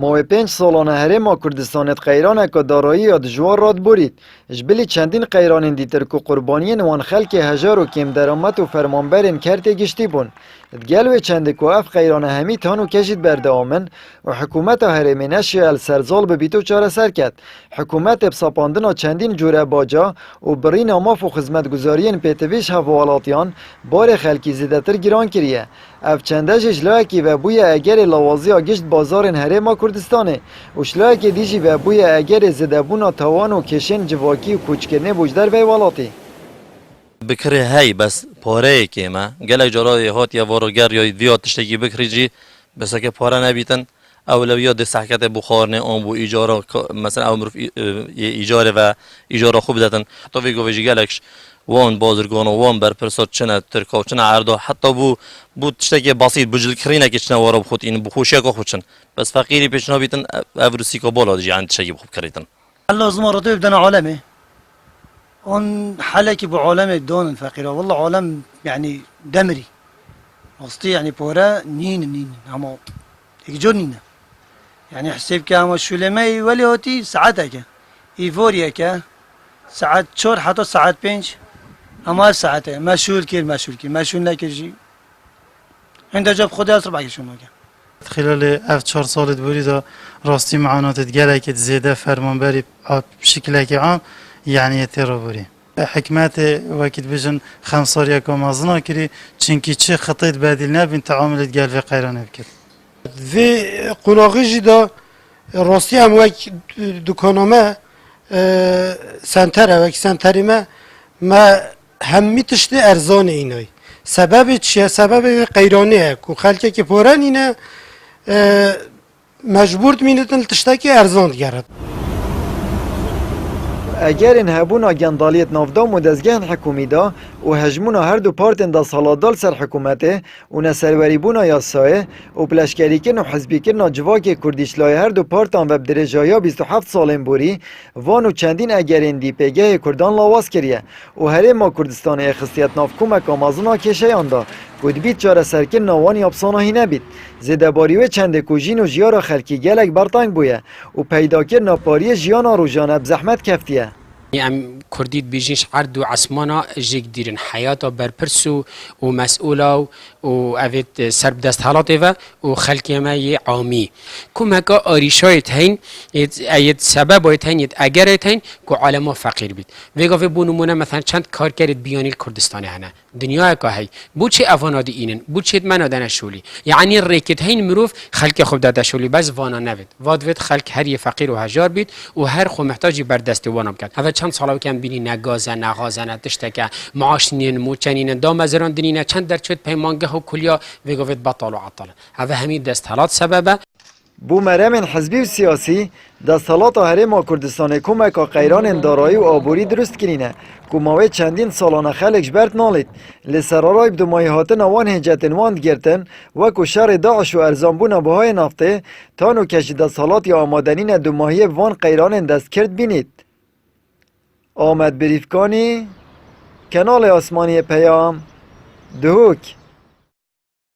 ماوی 5 سالانه هرما کردستانت قیرانه که دارایی یا دجوار راد برید. جبلی چندین قیران دیتر که قربانیین وان خلک هجار و کم درامت و فرمانبرین کرده گشتی بون. دگلوی چند که اف قیرانه همی تانو کشید برده آمن و حکومت هرمی نشی السرزال ببیتو چاره سر کد. حکومت بساپاندنا چندین جوره باجا و برین آماف و خدمتگزارین پیتویش هفوالاتیان بار خلکی زیدتر گران کریه. اف چنده جلوکی و بوی اگر لوازی آگشت بازارن هرما کردستانه و شلوکی دیجی و بوی اگر زدبونا توان و کشن جواکی و کوچکرنه بوجدر و والاتی. بکره هی بس پاره که ما گله جرای هات یا وارگر یا دیات تشتگی بکری جی بس که پاره نبیتن اولویات دستحکت بخارنه آن بو ایجارا مثلا او مروف ایجاره و ایجارا خوب دادن حتی ویگو ویجی گلکش وان بازرگان و وان بر پرسات چنه ترکاو چنه عرضا حتی بو تشتگی بسیط بجل کرینه که چنه وارا بخود این بخوشی که خودشن بس فقیری پیشنا بیتن افروسی که بالا دیجی عند تشتگی بخوب کردن لازم رتب بدنا عالمه اون حالك بعالم دون الفقيرة والله عالم يعني دمري قصدي يعني بورا نين هما يجور نين يعني حسيب كام شولمي ولي هوتي ساعتك ايفوريا كا ساعات شور حتى ساعات بينش اما ساعته مشهور مشهور نكجي عند جاب خدي أسرع شنو خلال اف 4 سال دوری دا راستی معانات گله که زیاده فرمانبری بشکل که عام يعني ترابوري حكمات وقت بيجن 5 صار يكون مازنا كري چنكي چه خطيت بديل نبين تعاملت قال في قيران بكر في قناغي دا راستي هم وك دكانما سنتره وك سنتري ما همي تشتي ارزان اینای سبب چیه؟ سبب قیرانیه که خلکه که پورن اینه مجبور مینتن تشتکی ارزان گرد اگر این هبونا گندالیت نافدام و دزگهن حکومی دا و هجمونا هر دو پارتن دا سالادال سر حکومته و نسروری بونا یاسایه و پلشکریکن و حزبیکن جواک کردیشلای هر دو پارتان و بدرجایا 27 سالن بوری وانو چندین اگرین دی پیگه کردان لاواز کریه و هره ما کردستان اخستیت ناف کمک آمازونا کشیان دا کود بیت چاره سرکن نوانی ابساناهی نبید زده باریوه چند کوژین و جیارا خلکی گلک برطنگ بویه و پیدا کر ناپاری جیانا روزانه بزحمت کفتیه ام کردید بیجنش عرض و عصمانا جگ دیرن حیاتا برپرسو و مسئولا و اوید سرب دست حالات و خلقی ما یه عامی کم هکا آریشایت هین اید سبب باید هین اید اگرت هین که عالم فقیر بید ویگا وی بونمونه مثلا چند کار کرد بیانیل کردستانه هنه دنیا هکا هی بو چه افانادی اینن بو چه منو دنشولی یعنی ریکت هین مروف خلق خوب دادشولی بس وانا نوید وادوید خلق هر یه فقیر و هجار بید و هر خو محتاجی بر دست وانم کرد چند ساله کم بینی نگازه نغازه تشتکه معاش نین موچنین دام زران دنینه چند در چود پیمانگه و کلیا وگوید بطال و عطال هذا همین دستالات سببه بو مرم حزبی و سیاسی دستالات هرما کردستان کمک قیران دارایی و آبوری درست کرینه که ماوی چندین سالانه خلقش برد نالید لسرارای بدمایی هاتن وان هجتن واند گرتن وکو شر داعش و ارزانبون بهای نفته تانو کشی دستالات یا آمادنین دماهی وان قیران دست کرد بینید آمد بریفکانی کانال آسمانی پیام دهوک